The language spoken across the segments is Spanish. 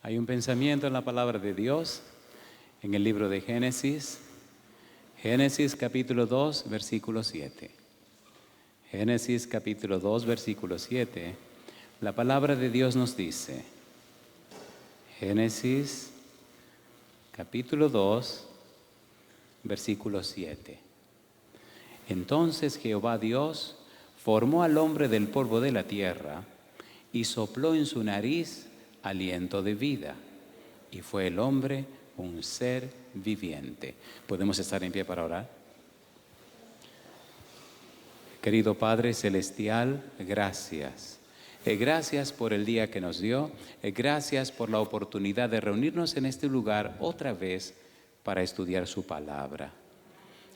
Hay un pensamiento en la palabra de Dios en el libro de Génesis, Génesis capítulo 2, versículo 7. Génesis capítulo 2, versículo 7. La palabra de Dios nos dice, Génesis capítulo 2, versículo 7. Entonces Jehová Dios formó al hombre del polvo de la tierra y sopló en su nariz aliento de vida, y fue el hombre un ser viviente. ¿Podemos estar en pie para orar? Querido Padre Celestial, gracias. Gracias por el día que nos dio. Gracias por la oportunidad de reunirnos en este lugar otra vez para estudiar su palabra.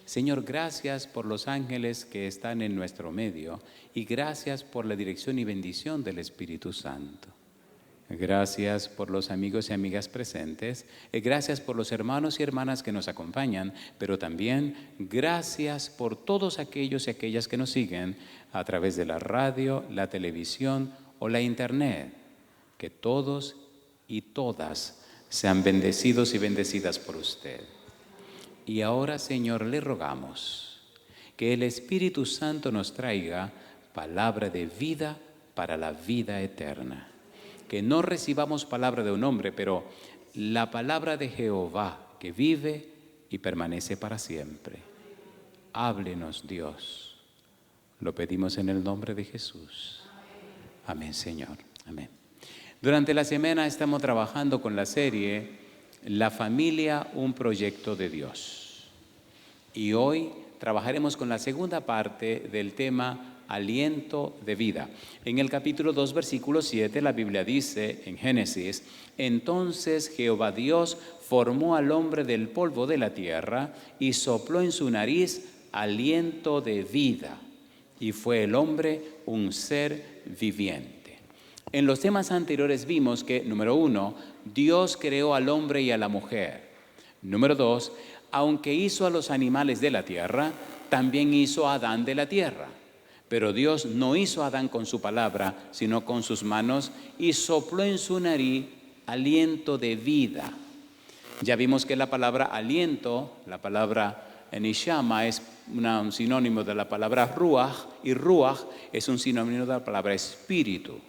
Señor, gracias por los ángeles que están en nuestro medio y gracias por la dirección y bendición del Espíritu Santo. Gracias por los amigos y amigas presentes, gracias por los hermanos y hermanas que nos acompañan, pero también gracias por todos aquellos y aquellas que nos siguen a través de la radio, la televisión o la internet. Que todos y todas sean bendecidos y bendecidas por usted. Y ahora, Señor, le rogamos que el Espíritu Santo nos traiga palabra de vida para la vida eterna. Que no recibamos palabra de un hombre, pero la palabra de Jehová que vive y permanece para siempre. Háblenos, Dios. Lo pedimos en el nombre de Jesús. Amén, Señor. Amén. Durante la semana estamos trabajando con la serie La familia, un proyecto de Dios. Y hoy trabajaremos con la segunda parte del tema aliento de vida. En el capítulo 2, versículo 7, la Biblia dice en Génesis, entonces Jehová Dios formó al hombre del polvo de la tierra y sopló en su nariz aliento de vida, y fue el hombre un ser viviente. En los temas anteriores vimos que, número 1, Dios creó al hombre y a la mujer. Número 2, aunque hizo a los animales de la tierra, también hizo a Adán de la tierra. Pero Dios no hizo a Adán con su palabra, sino con sus manos, y sopló en su nariz aliento de vida. Ya vimos que la palabra aliento, la palabra nishama, es un sinónimo de la palabra ruach, y ruach es un sinónimo de la palabra espíritu.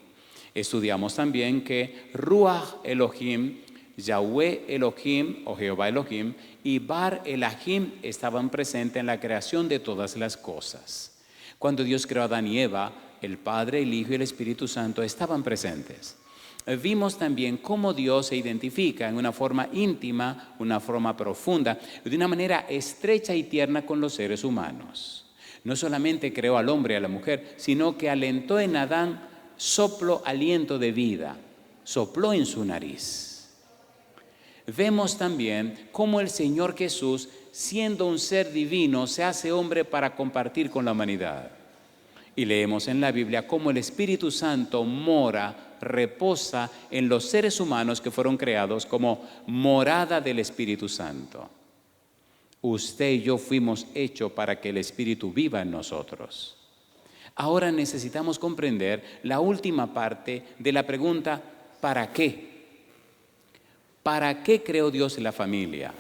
Estudiamos también que ruach Elohim, Yahweh Elohim o Jehová Elohim y Bar Elahim estaban presentes en la creación de todas las cosas. Cuando Dios creó a Adán y Eva, el Padre, el Hijo y el Espíritu Santo estaban presentes. Vimos también cómo Dios se identifica en una forma íntima, una forma profunda, de una manera estrecha y tierna con los seres humanos. No solamente creó al hombre y a la mujer, sino que alentó en Adán soplo, aliento de vida, sopló en su nariz. Vemos también cómo el Señor Jesús, siendo un ser divino, se hace hombre para compartir con la humanidad. Y leemos en la Biblia cómo el Espíritu Santo mora, reposa en los seres humanos que fueron creados como morada del Espíritu Santo. Usted y yo fuimos hechos para que el Espíritu viva en nosotros. Ahora necesitamos comprender la última parte de la pregunta, ¿para qué? ¿Para qué creó Dios la familia?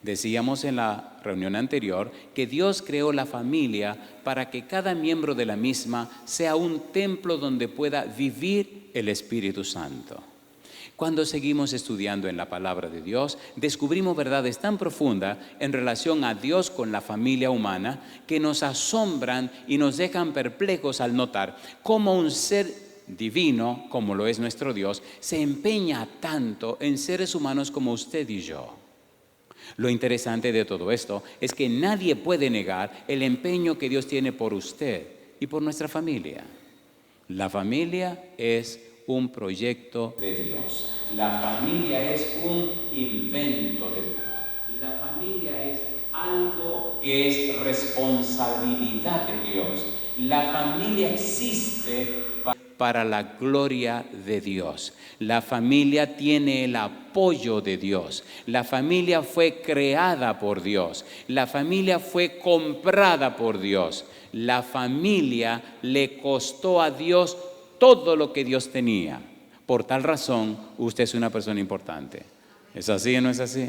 Decíamos en la reunión anterior que Dios creó la familia para que cada miembro de la misma sea un templo donde pueda vivir el Espíritu Santo. Cuando seguimos estudiando en la palabra de Dios, descubrimos verdades tan profundas en relación a Dios con la familia humana que nos asombran y nos dejan perplejos al notar cómo un ser divino, como lo es nuestro Dios, se empeña tanto en seres humanos como usted y yo. Lo interesante de todo esto es que nadie puede negar el empeño que Dios tiene por usted y por nuestra familia. La familia es un proyecto de Dios. La familia es un invento de Dios. La familia es algo que es responsabilidad de Dios. La familia existe para la gloria de Dios. La familia tiene el apoyo de Dios. La familia fue creada por Dios. La familia fue comprada por Dios. La familia le costó a Dios todo lo que Dios tenía. Por tal razón, usted es una persona importante. ¿Es así o no es así?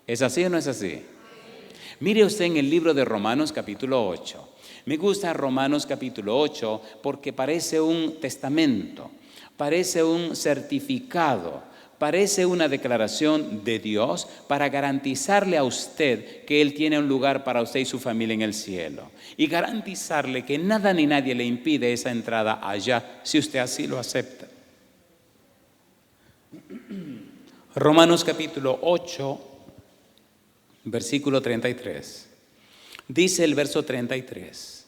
¿Es así o no es así? Mire usted en el libro de Romanos capítulo 8. Me gusta Romanos capítulo 8 porque parece un testamento, parece un certificado, parece una declaración de Dios para garantizarle a usted que Él tiene un lugar para usted y su familia en el cielo. Y garantizarle que nada ni nadie le impide esa entrada allá si usted así lo acepta. Romanos capítulo 8, versículo 33. Dice el verso 33.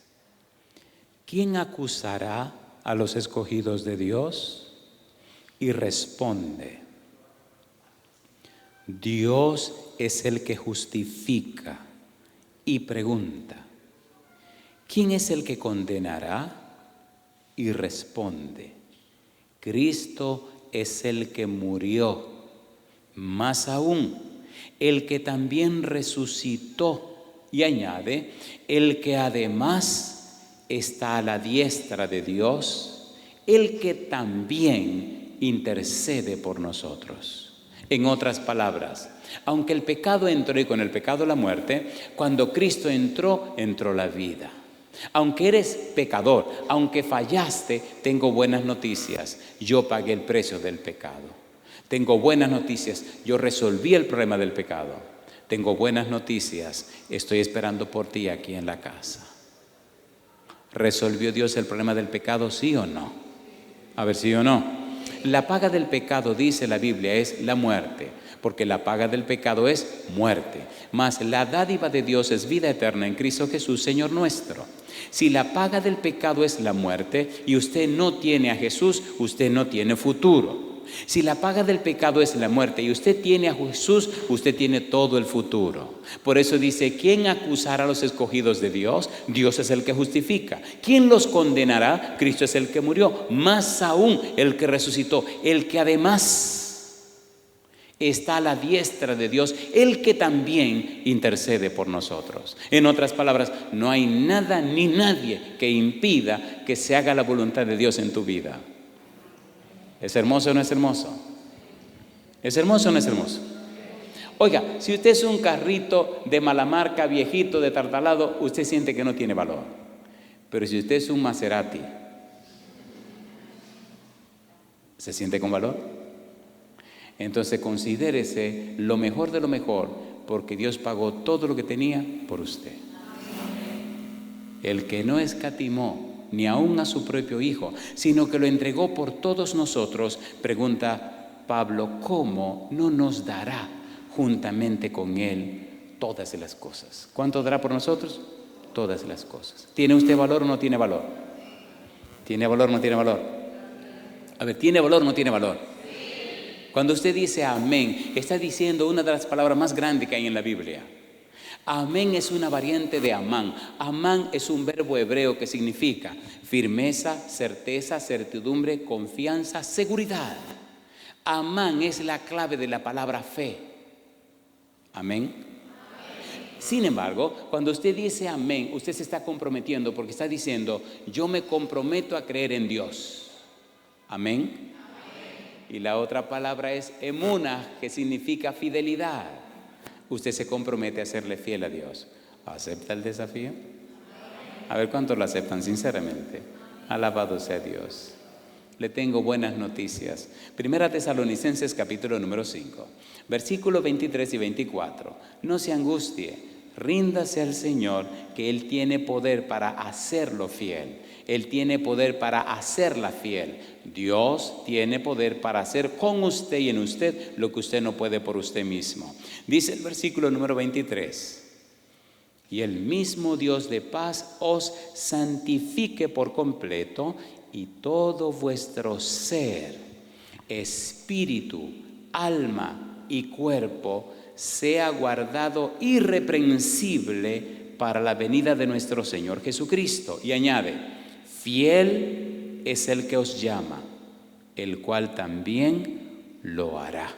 ¿Quién acusará a los escogidos de Dios? Y responde: Dios es el que justifica. Y pregunta: ¿quién es el que condenará? Y responde: Cristo es el que murió, más aún, el que también resucitó. Y añade: el que además está a la diestra de Dios, el que también intercede por nosotros. En otras palabras, aunque el pecado entró y con el pecado la muerte, cuando Cristo entró, entró la vida. Aunque eres pecador, aunque fallaste, tengo buenas noticias. Yo pagué el precio del pecado. Tengo buenas noticias. Yo resolví el problema del pecado. Tengo buenas noticias. Estoy esperando por ti aquí en la casa. ¿Resolvió Dios el problema del pecado, sí o no? A ver, sí o no. La paga del pecado, dice la Biblia, es la muerte, porque la paga del pecado es muerte. Mas la dádiva de Dios es vida eterna en Cristo Jesús, Señor nuestro. Si la paga del pecado es la muerte y usted no tiene a Jesús, usted no tiene futuro. Si la paga del pecado es la muerte y usted tiene a Jesús, usted tiene todo el futuro. Por eso dice: ¿quién acusará a los escogidos de Dios? Dios es el que justifica. ¿Quién los condenará? Cristo es el que murió, más aún el que resucitó, el que además está a la diestra de Dios, el que también intercede por nosotros. En otras palabras, no hay nada ni nadie que impida que se haga la voluntad de Dios en tu vida. ¿Es hermoso o no es hermoso? ¿Es hermoso o no es hermoso? Oiga, si usted es un carrito de mala marca, viejito, de tartalado, usted siente que no tiene valor. Pero si usted es un Maserati, ¿se siente con valor? Entonces considérese lo mejor de lo mejor, porque Dios pagó todo lo que tenía por usted. El que no escatimó ni aún a su propio Hijo, sino que lo entregó por todos nosotros, pregunta Pablo, ¿cómo no nos dará juntamente con Él todas las cosas? ¿Cuánto dará por nosotros? Todas las cosas. ¿Tiene usted valor o no tiene valor? ¿Tiene valor o no tiene valor? A ver, ¿tiene valor o no tiene valor? Cuando usted dice amén, está diciendo una de las palabras más grandes que hay en la Biblia. Amén es una variante de amán. Amán es un verbo hebreo que significa firmeza, certeza, certidumbre, confianza, seguridad. Amán es la clave de la palabra fe. Amén. Sin embargo, cuando usted dice amén, usted se está comprometiendo porque está diciendo: yo me comprometo a creer en Dios. Amén. Y la otra palabra es emuna, que significa fidelidad. Usted se compromete a serle fiel a Dios. ¿Acepta el desafío? A ver cuántos lo aceptan sinceramente. Alabado sea Dios. Le tengo buenas noticias. Primera Tesalonicenses capítulo número 5, versículos 23 y 24. No se angustie, ríndase al Señor, que Él tiene poder para hacerlo fiel. Él tiene poder para hacerla fiel. Dios tiene poder para hacer con usted y en usted lo que usted no puede por usted mismo. Dice el versículo número 23. Y el mismo Dios de paz os santifique por completo, y todo vuestro ser, espíritu, alma y cuerpo sea guardado irreprensible para la venida de nuestro Señor Jesucristo. Y añade: fiel es el que os llama, el cual también lo hará.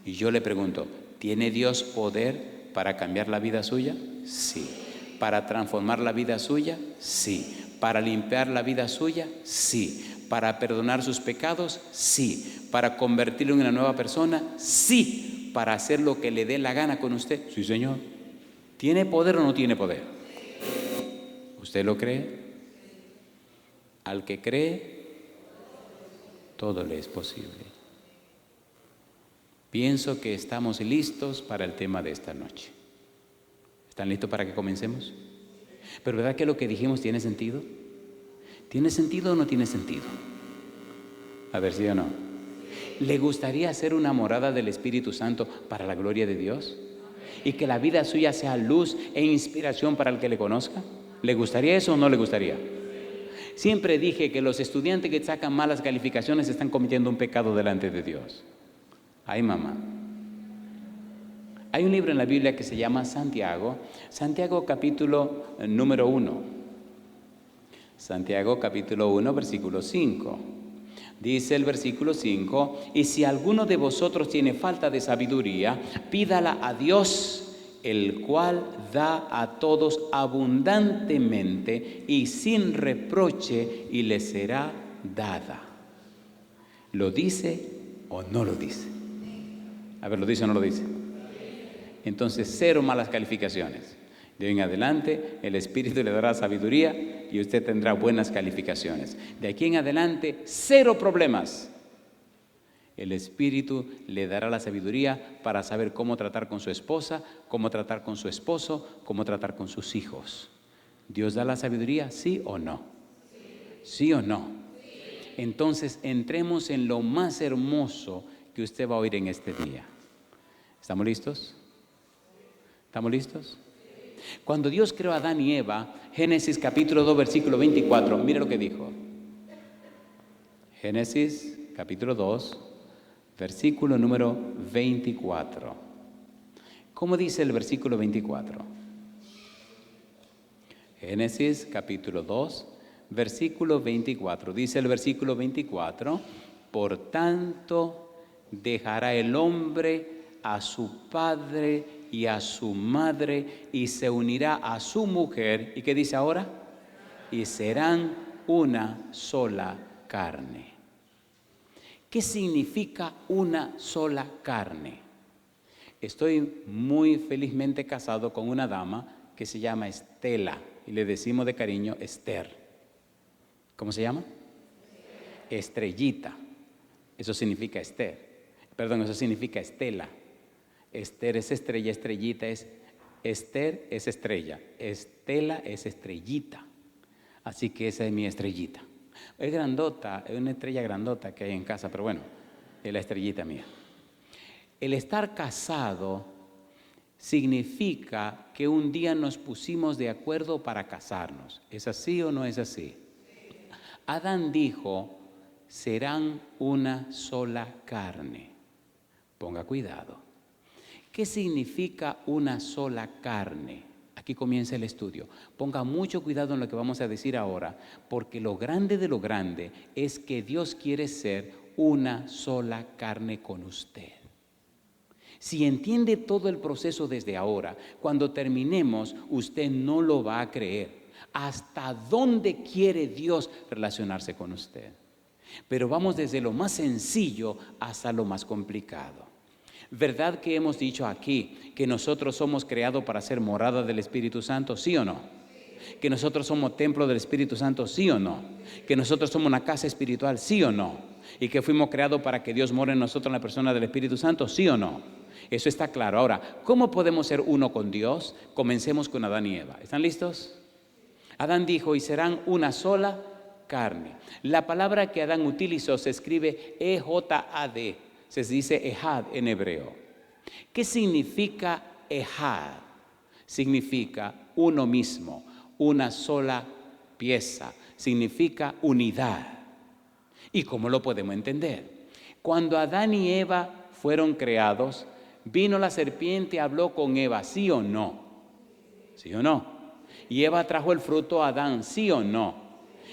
Y yo le pregunto, ¿tiene Dios poder para cambiar la vida suya? Sí. ¿Para transformar la vida suya? Sí. ¿Para limpiar la vida suya? Sí. Para perdonar sus pecados, sí. Para convertirlo en una nueva persona, sí. Para hacer lo que le dé la gana con usted, sí, Señor. ¿Tiene poder o no tiene poder? ¿Usted lo cree? Al que cree, todo le es posible. Pienso que estamos listos para el tema de esta noche. ¿Están listos para que comencemos? Pero ¿verdad que lo que dijimos tiene sentido? ¿Tiene sentido o no tiene sentido? A ver, ¿sí o no? ¿Le gustaría ser una morada del Espíritu Santo para la gloria de Dios? ¿Y que la vida suya sea luz e inspiración para el que le conozca? ¿Le gustaría eso o no le gustaría? Siempre dije que los estudiantes que sacan malas calificaciones están cometiendo un pecado delante de Dios. Ay, mamá. Hay un libro en la Biblia que se llama Santiago capítulo número 1. Santiago capítulo 1, versículo 5. Dice el versículo 5, y si alguno de vosotros tiene falta de sabiduría, pídala a Dios, el cual da a todos abundantemente y sin reproche, y le será dada. ¿Lo dice o no lo dice? A ver, ¿lo dice o no lo dice? Entonces, 0 malas calificaciones. De hoy en adelante, el Espíritu le dará sabiduría y usted tendrá buenas calificaciones. De aquí en adelante, 0 problemas. El Espíritu le dará la sabiduría para saber cómo tratar con su esposa, cómo tratar con su esposo, cómo tratar con sus hijos. ¿Dios da la sabiduría, sí o no? ¿Sí o no? Entonces, entremos en lo más hermoso que usted va a oír en este día. ¿Estamos listos? ¿Estamos listos? Cuando Dios creó a Adán y Eva, Génesis capítulo 2, versículo 24, mire lo que dijo. Génesis capítulo 2, versículo número 24. ¿Cómo dice el versículo 24? Génesis capítulo 2, versículo 24. Dice el versículo 24, por tanto dejará el hombre a su padre y a su madre y se unirá a su mujer. ¿Y qué dice ahora? Y serán una sola carne. ¿Qué significa una sola carne? Estoy muy felizmente casado con una dama que se llama Estela y le decimos de cariño Esther. ¿Cómo se llama? Estrellita. Eso significa Esther. Perdón, eso significa Estela. Esther es estrella, estrellita es Esther, es estrella. Estela es estrellita. Así que esa es mi estrellita. Es grandota, es una estrella grandota que hay en casa, pero bueno, es la estrellita mía. El estar casado significa que un día nos pusimos de acuerdo para casarnos. ¿Es así o no es así? Adán dijo, serán una sola carne. Ponga cuidado. ¿Qué significa una sola carne? Aquí comienza el estudio. Ponga mucho cuidado en lo que vamos a decir ahora, porque lo grande de lo grande es que Dios quiere ser una sola carne con usted. Si entiende todo el proceso desde ahora, cuando terminemos, usted no lo va a creer. ¿Hasta dónde quiere Dios relacionarse con usted? Pero vamos desde lo más sencillo hasta lo más complicado. ¿Verdad que hemos dicho aquí que nosotros somos creados para ser morada del Espíritu Santo? ¿Sí o no? ¿Que nosotros somos templo del Espíritu Santo? ¿Sí o no? ¿Que nosotros somos una casa espiritual? ¿Sí o no? ¿Y que fuimos creados para que Dios more en nosotros en la persona del Espíritu Santo? ¿Sí o no? Eso está claro. Ahora, ¿cómo podemos ser uno con Dios? Comencemos con Adán y Eva. ¿Están listos? Adán dijo, y serán una sola carne. La palabra que Adán utilizó se escribe E-J-A-D. Se dice Ehad en hebreo. ¿Qué significa Ehad? Significa uno mismo, una sola pieza. Significa unidad. ¿Y cómo lo podemos entender? Cuando Adán y Eva fueron creados, vino la serpiente y habló con Eva, ¿sí o no? ¿Sí o no? Y Eva trajo el fruto a Adán, ¿sí o no?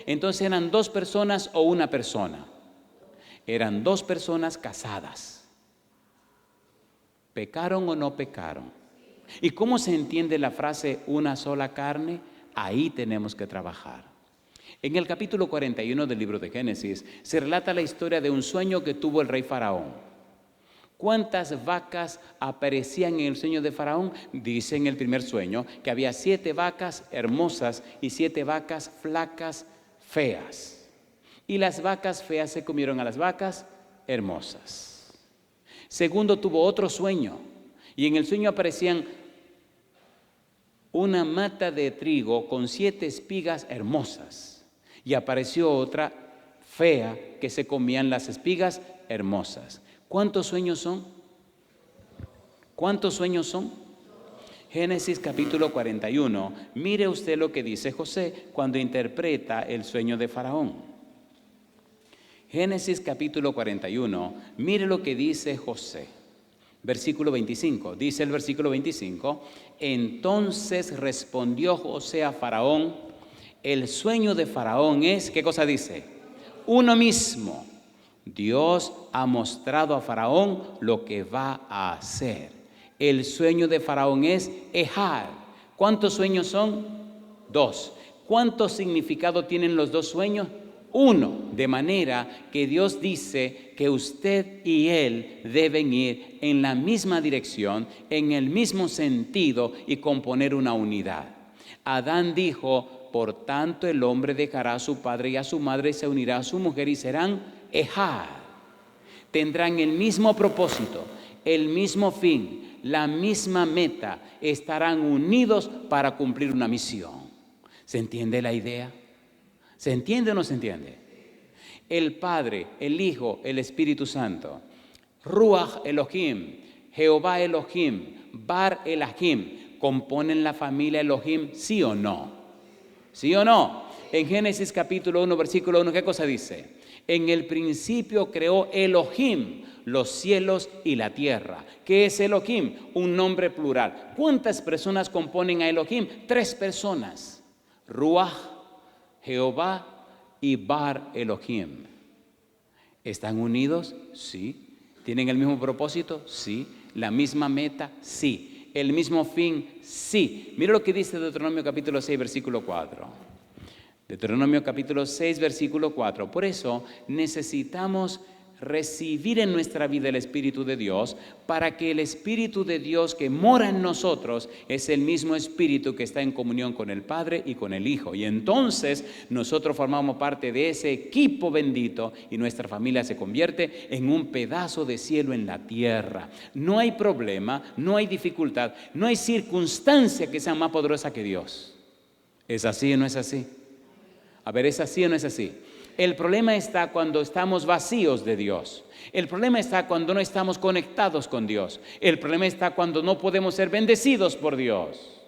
Entonces, ¿eran 2 personas o una persona? Eran 2 personas casadas. ¿Pecaron o no pecaron? ¿Y cómo se entiende la frase una sola carne? Ahí tenemos que trabajar. En el capítulo 41 del libro de Génesis se relata la historia de un sueño que tuvo el rey Faraón. ¿Cuántas vacas aparecían en el sueño de Faraón? Dice en el primer sueño que había 7 vacas hermosas y 7 vacas flacas, feas. Y las vacas feas se comieron a las vacas hermosas. Segundo, tuvo otro sueño. Y en el sueño aparecían una mata de trigo con 7 espigas hermosas. Y apareció otra fea que se comían las espigas hermosas. ¿Cuántos sueños son? ¿Cuántos sueños son? Génesis capítulo 41. Mire usted lo que dice José cuando interpreta el sueño de Faraón. Génesis capítulo 41. Mire lo que dice José. Versículo 25. Dice el versículo 25. Entonces respondió José a Faraón. El sueño de Faraón es, ¿qué cosa dice? Uno mismo. Dios ha mostrado a Faraón lo que va a hacer. El sueño de Faraón es Ejad. ¿Cuántos sueños son? 2. ¿Cuánto significado tienen los 2 sueños? 1. De manera que Dios dice que usted y él deben ir en la misma dirección, en el mismo sentido y componer una unidad. Adán dijo, por tanto el hombre dejará a su padre y a su madre y se unirá a su mujer y serán Ejad. Tendrán el mismo propósito, el mismo fin, la misma meta. Estarán unidos para cumplir una misión. ¿Se entiende la idea? ¿Se entiende o no se entiende? El Padre, el Hijo, el Espíritu Santo, Ruach Elohim, Jehová Elohim, Bar Elohim, componen la familia Elohim, ¿sí o no? ¿Sí o no? En Génesis capítulo 1, versículo 1, ¿qué cosa dice? En el principio creó Elohim los cielos y la tierra. ¿Qué es Elohim? Un nombre plural. ¿Cuántas personas componen a Elohim? 3 personas. Ruach, Jehová y Bar Elohim. ¿Están unidos? Sí. ¿Tienen el mismo propósito? Sí. ¿La misma meta? Sí. ¿El mismo fin? Sí. Mira lo que dice Deuteronomio capítulo 6, versículo 4. Deuteronomio capítulo 6, versículo 4. Por eso necesitamos recibir en nuestra vida el Espíritu de Dios, para que el Espíritu de Dios que mora en nosotros es el mismo Espíritu que está en comunión con el Padre y con el Hijo. Y entonces nosotros formamos parte de ese equipo bendito y nuestra familia se convierte en un pedazo de cielo en la tierra. No hay problema, no hay dificultad, no hay circunstancia que sea más poderosa que Dios. ¿Es así o no es así? A ver, ¿es así o no es así? El problema está cuando estamos vacíos de Dios. El problema está cuando no estamos conectados con Dios. El problema está cuando no podemos ser bendecidos por Dios.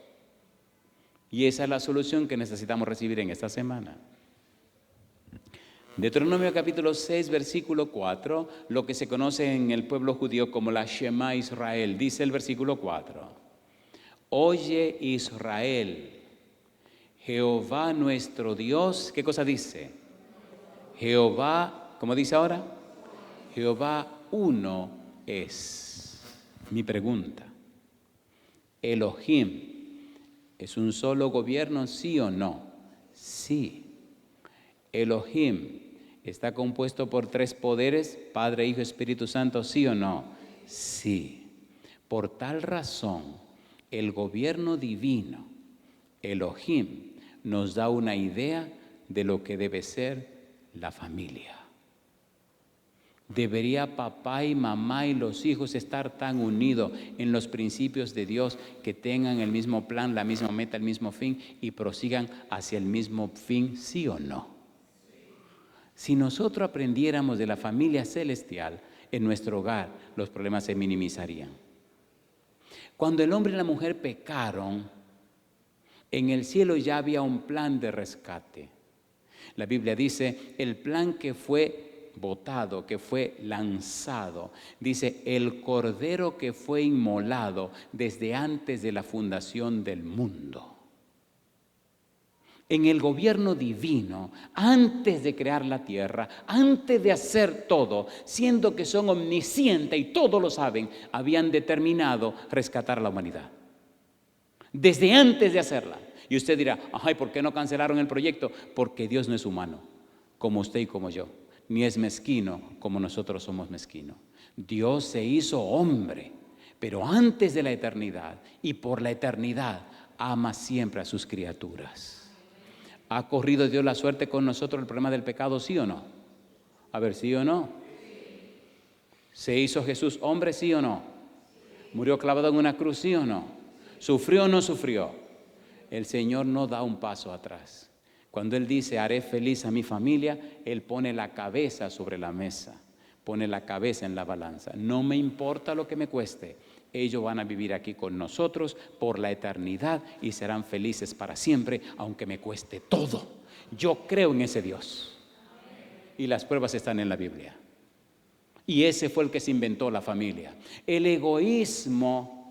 Y esa es la solución que necesitamos recibir en esta semana. Deuteronomio capítulo 6, versículo 4, lo que se conoce en el pueblo judío como la Shema Israel. Dice el versículo 4. Oye Israel, Jehová nuestro Dios, ¿qué cosa dice? Jehová, ¿cómo dice ahora? Jehová uno es. Mi pregunta, Elohim, ¿es un solo gobierno, sí o no? Sí. Elohim está compuesto por 3 poderes, Padre, Hijo, Espíritu Santo, ¿sí o no? Sí. Por tal razón, el gobierno divino, Elohim, nos da una idea de lo que debe ser la familia. ¿Debería papá y mamá y los hijos estar tan unidos en los principios de Dios que tengan el mismo plan, la misma meta, el mismo fin y prosigan hacia el mismo fin, sí o no? Si nosotros aprendiéramos de la familia celestial en nuestro hogar, los problemas se minimizarían. Cuando el hombre y la mujer pecaron, en el cielo ya había un plan de rescate. La Biblia dice, el plan que fue botado, que fue lanzado, dice, el cordero que fue inmolado desde antes de la fundación del mundo. En el gobierno divino, antes de crear la tierra, antes de hacer todo, siendo que son omniscientes y todos lo saben, habían determinado rescatar a la humanidad. Desde antes de hacerla. Y usted dirá, ay, ¿por qué no cancelaron el proyecto? Porque Dios no es humano, como usted y como yo, ni es mezquino como nosotros somos mezquinos. Dios se hizo hombre, pero antes de la eternidad y por la eternidad ama siempre a sus criaturas. ¿Ha corrido Dios la suerte con nosotros el problema del pecado, sí o no? A ver, ¿sí o no? ¿Se hizo Jesús hombre, sí o no? ¿Murió clavado en una cruz, sí o no? ¿Sufrió o no sufrió? El Señor no da un paso atrás. Cuando Él dice, haré feliz a mi familia, Él pone la cabeza sobre la mesa, pone la cabeza en la balanza. No me importa lo que me cueste. Ellos van a vivir aquí con nosotros por la eternidad y serán felices para siempre, aunque me cueste todo. Yo creo en ese Dios. Y las pruebas están en la Biblia. Y ese fue el que se inventó la familia. El egoísmo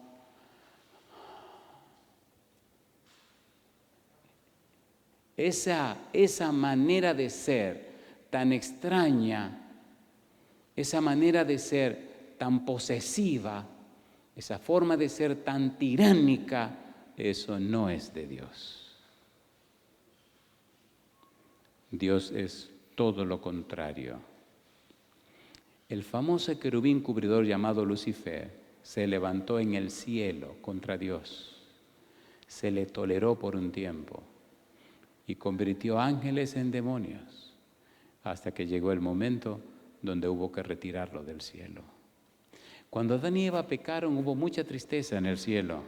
esa manera de ser tan extraña, esa manera de ser tan posesiva, esa forma de ser tan tiránica, eso no es de Dios. Dios es todo lo contrario. El famoso querubín cubridor llamado Lucifer se levantó en el cielo contra Dios. Se le toleró por un tiempo y convirtió ángeles en demonios hasta que llegó el momento donde hubo que retirarlo del cielo. Cuando Adán y Eva pecaron, hubo mucha tristeza en el cielo.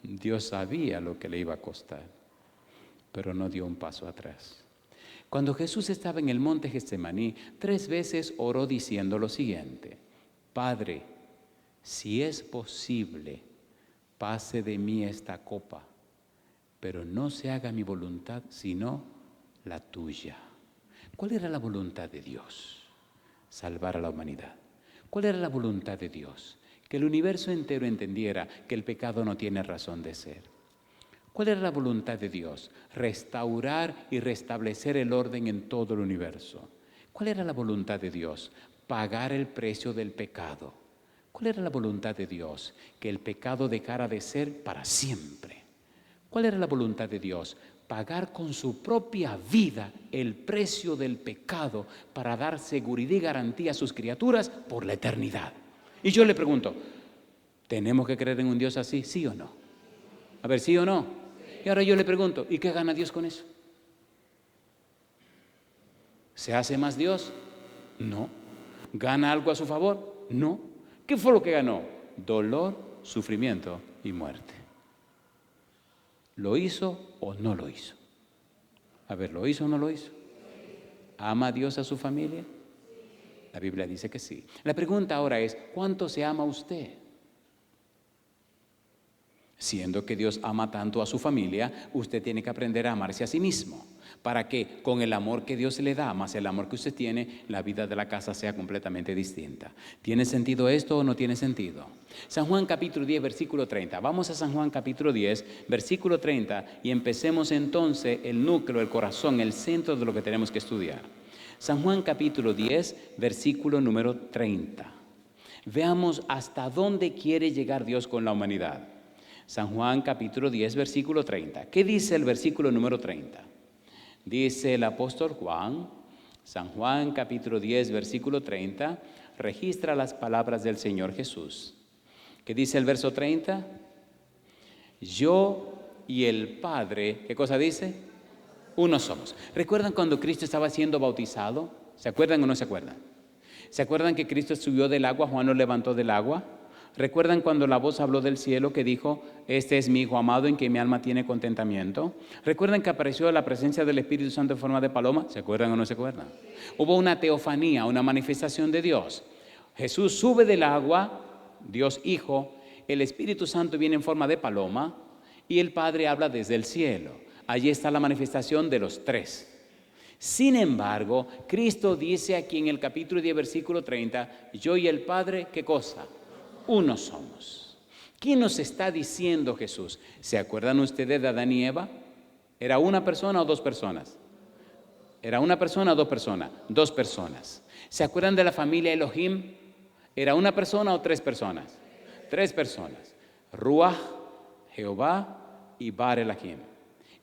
Dios sabía lo que le iba a costar, pero no dio un paso atrás. Cuando Jesús estaba en el monte Getsemaní, 3 veces oró diciendo lo siguiente: Padre, si es posible, pase de mí esta copa, pero no se haga mi voluntad, sino la tuya. ¿Cuál era la voluntad de Dios? Salvar a la humanidad. ¿Cuál era la voluntad de Dios? Que el universo entero entendiera que el pecado no tiene razón de ser. ¿Cuál era la voluntad de Dios? Restaurar y restablecer el orden en todo el universo. ¿Cuál era la voluntad de Dios? Pagar el precio del pecado. ¿Cuál era la voluntad de Dios? Que el pecado dejara de ser para siempre. ¿Cuál era la voluntad de Dios? Pagar con su propia vida el precio del pecado para dar seguridad y garantía a sus criaturas por la eternidad. Y yo le pregunto, ¿tenemos que creer en un Dios así? ¿Sí o no? A ver, ¿sí o no? Y ahora yo le pregunto, ¿y qué gana Dios con eso? ¿Se hace más Dios? No. ¿Gana algo a su favor? No. ¿Qué fue lo que ganó? Dolor, sufrimiento y muerte. ¿Lo hizo o no lo hizo? A ver, ¿lo hizo o no lo hizo? ¿Ama a Dios a su familia? La Biblia dice que sí. La pregunta ahora es, ¿cuánto se ama usted? Siendo que Dios ama tanto a su familia, usted tiene que aprender a amarse a sí mismo, para que con el amor que Dios le da, más el amor que usted tiene, la vida de la casa sea completamente distinta. ¿Tiene sentido esto o no tiene sentido? San Juan capítulo 10, versículo 30. Vamos a San Juan capítulo 10, versículo 30 y empecemos entonces el núcleo, el corazón, el centro de lo que tenemos que estudiar. San Juan capítulo 10, versículo número 30. Veamos hasta dónde quiere llegar Dios con la humanidad. San Juan capítulo 10, versículo 30. ¿Qué dice el versículo número 30? Dice el apóstol Juan, San Juan capítulo 10, versículo 30, registra las palabras del Señor Jesús. ¿Qué dice el verso 30? Yo y el Padre, ¿qué cosa dice? Uno somos. ¿Recuerdan cuando Cristo estaba siendo bautizado? ¿Se acuerdan o no se acuerdan? ¿Se acuerdan que Cristo subió del agua, Juan lo levantó del agua? ¿Recuerdan cuando la voz habló del cielo que dijo, este es mi Hijo amado en quien mi alma tiene contentamiento? ¿Recuerdan que apareció la presencia del Espíritu Santo en forma de paloma? ¿Se acuerdan o no se acuerdan? Hubo una teofanía, una manifestación de Dios. Jesús sube del agua, Dios Hijo, el Espíritu Santo viene en forma de paloma y el Padre habla desde el cielo. Allí está la manifestación de los tres. Sin embargo, Cristo dice aquí en el capítulo 10, versículo 30, yo y el Padre, ¿qué cosa? Uno somos. ¿Qué nos está diciendo Jesús? ¿Se acuerdan ustedes de Adán y Eva? ¿Era una persona o dos personas? ¿Era una persona o dos personas? Dos personas. ¿Se acuerdan de la familia Elohim? ¿Era una persona o tres personas? Tres personas. Ruach, Jehová, y Bar Elohim.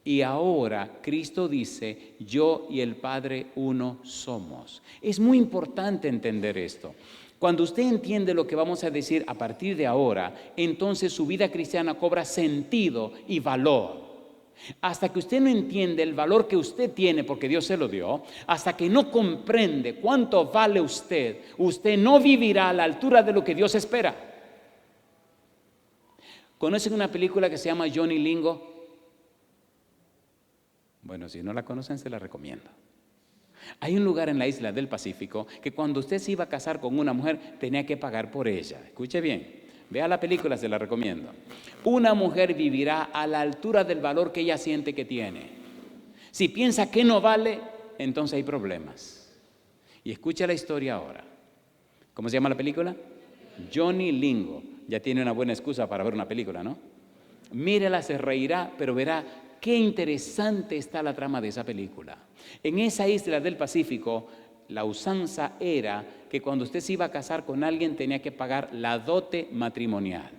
Y ahora Cristo dice, yo y el Padre uno somos. Es muy importante entender esto. Cuando usted entiende lo que vamos a decir a partir de ahora, entonces su vida cristiana cobra sentido y valor. Hasta que usted no entiende el valor que usted tiene porque Dios se lo dio, hasta que no comprende cuánto vale usted, usted no vivirá a la altura de lo que Dios espera. ¿Conocen una película que se llama Johnny Lingo? Bueno, si no la conocen, se la recomiendo. Hay un lugar en la isla del Pacífico que cuando usted se iba a casar con una mujer tenía que pagar por ella. Escuche bien, vea la película, se la recomiendo. Una mujer vivirá a la altura del valor que ella siente que tiene. Si piensa que no vale, entonces hay problemas. Y escucha la historia ahora. ¿Cómo se llama la película? Johnny Lingo. Ya tiene una buena excusa para ver una película, ¿no? Mírela, se reirá, pero verá qué interesante está la trama de esa película. En esa isla del Pacífico, la usanza era que cuando usted se iba a casar con alguien tenía que pagar la dote matrimonial.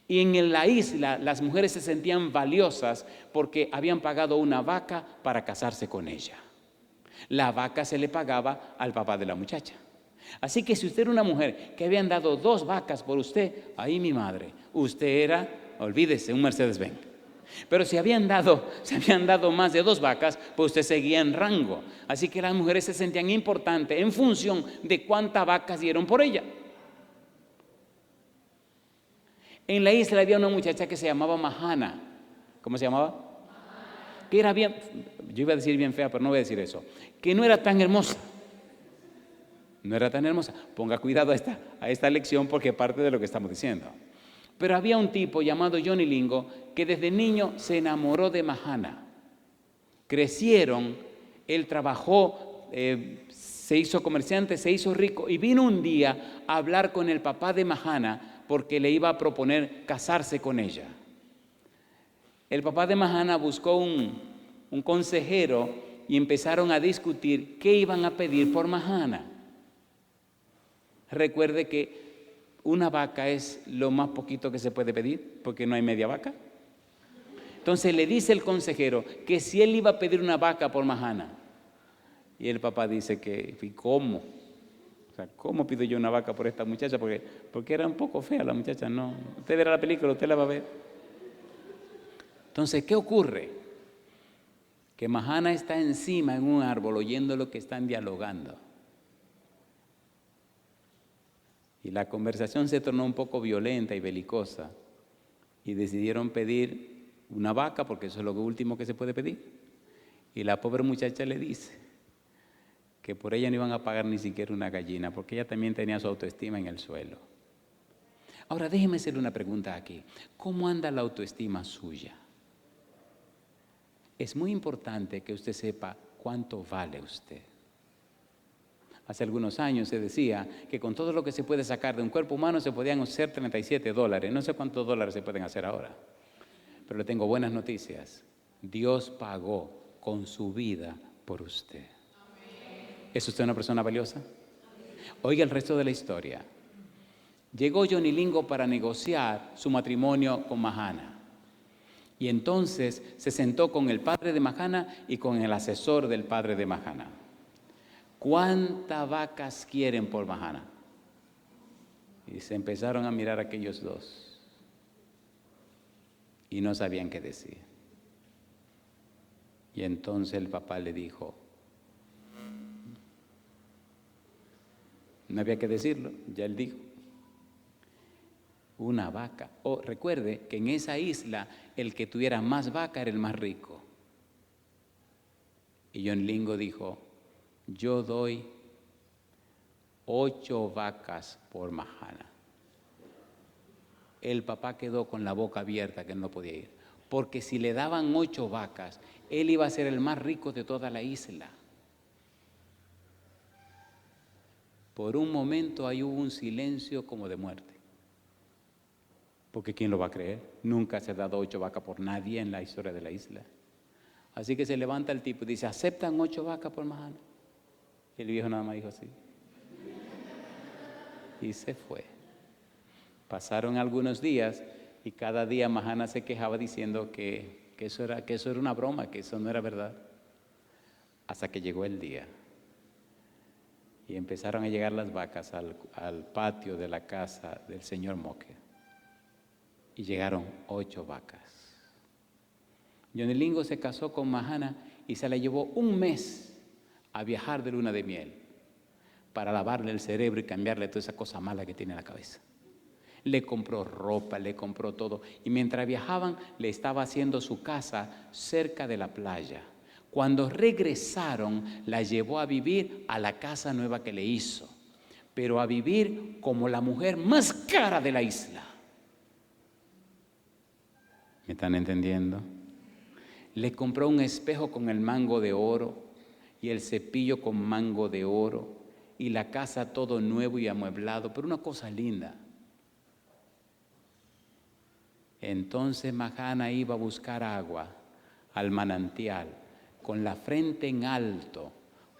Y en la isla las mujeres se sentían valiosas porque habían pagado una vaca para casarse con ella. La vaca se le pagaba al papá de la muchacha. Así que si usted era una mujer que habían dado 2 vacas por usted, ahí mi madre, usted era, olvídese, un Mercedes-Benz. Pero si habían dado más de 2 vacas, pues usted seguía en rango. Así que las mujeres se sentían importantes en función de cuántas vacas dieron por ella. En la isla había una muchacha que se llamaba Mahana. ¿Cómo se llamaba? Que era bien, yo iba a decir bien fea, pero no voy a decir eso. Que no era tan hermosa. No era tan hermosa. Ponga cuidado a esta lección porque es parte de lo que estamos diciendo. Pero había un tipo llamado Johnny Lingo que desde niño se enamoró de Mahana. Crecieron, él trabajó, se hizo comerciante, se hizo rico y vino un día a hablar con el papá de Mahana porque le iba a proponer casarse con ella. El papá de Mahana buscó un consejero y empezaron a discutir qué iban a pedir por Mahana. Recuerde que una vaca es lo más poquito que se puede pedir, porque no hay media vaca. Entonces le dice el consejero que si él iba a pedir una vaca por Mahana. Y el papá dice que, ¿cómo? O sea, ¿cómo pido yo una vaca por esta muchacha? Porque era un poco fea la muchacha, no. Usted verá la película, usted la va a ver. Entonces, ¿qué ocurre? Que Mahana está encima en un árbol oyendo lo que están dialogando. Y la conversación se tornó un poco violenta y belicosa. Y decidieron pedir una vaca, porque eso es lo último que se puede pedir. Y la pobre muchacha le dice que por ella no iban a pagar ni siquiera una gallina, porque ella también tenía su autoestima en el suelo. Ahora, déjeme hacerle una pregunta aquí. ¿Cómo anda la autoestima suya? Es muy importante que usted sepa cuánto vale usted. Hace algunos años se decía que con todo lo que se puede sacar de un cuerpo humano se podían hacer $37. No sé cuántos dólares se pueden hacer ahora. Pero le tengo buenas noticias. Dios pagó con su vida por usted. ¿Es usted una persona valiosa? Oiga el resto de la historia. Llegó Johnny Lingo para negociar su matrimonio con Mahana. Y entonces se sentó con el padre de Mahana y con el asesor del padre de Mahana. ¿Cuántas vacas quieren por Mahana? Y se empezaron a mirar aquellos dos. Y no sabían qué decir. Y entonces el papá le dijo, no había que decirlo, ya él dijo, una vaca. Recuerde que en esa isla el que tuviera más vaca era el más rico. Y John Lingo dijo, yo doy 8 vacas por Mahana. El papá quedó con la boca abierta que no podía ir, porque si le daban 8 vacas, él iba a ser el más rico de toda la isla. Por un momento ahí hubo un silencio como de muerte. Porque ¿quién lo va a creer? Nunca se ha dado 8 vacas por nadie en la historia de la isla. Así que se levanta el tipo y dice, ¿aceptan 8 vacas por Mahana? Y el viejo nada más dijo así. Y se fue. Pasaron algunos días Y cada día Mahana se quejaba diciendo que eso era una broma, que eso no era verdad. Hasta que llegó el día. Y empezaron a llegar las vacas al patio de la casa del señor Moque. Y llegaron 8 vacas. Johnny Lingo se casó con Mahana y se la llevó un mes a viajar de luna de miel para lavarle el cerebro y cambiarle toda esa cosa mala que tiene en la cabeza. Le compró ropa, le compró todo. Y mientras viajaban, le estaba haciendo su casa cerca de la playa. Cuando regresaron, la llevó a vivir a la casa nueva que le hizo. Pero a vivir como la mujer más cara de la isla. ¿Me están entendiendo? Le compró un espejo con el mango de oro y el cepillo con mango de oro y la casa todo nuevo y amueblado, pero una cosa linda. Entonces Mahana iba a buscar agua al manantial con la frente en alto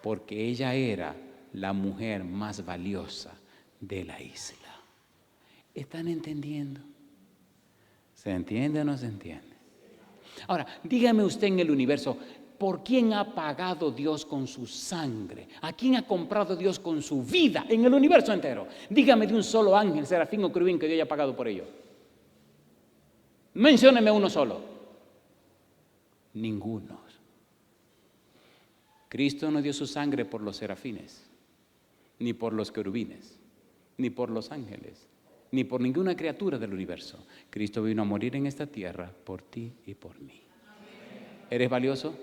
porque ella era la mujer más valiosa de la isla. ¿Están entendiendo? ¿Se entiende o no se entiende? Ahora, dígame usted en el universo, ¿por quién ha pagado Dios con su sangre? ¿A quién ha comprado Dios con su vida en el universo entero? Dígame de un solo ángel, serafín o querubín que Dios haya pagado por ello. Mencióneme uno solo. Ninguno. Cristo no dio su sangre por los serafines, ni por los querubines, ni por los ángeles, ni por ninguna criatura del universo. Cristo vino a morir en esta tierra por ti y por mí. ¿Eres valioso?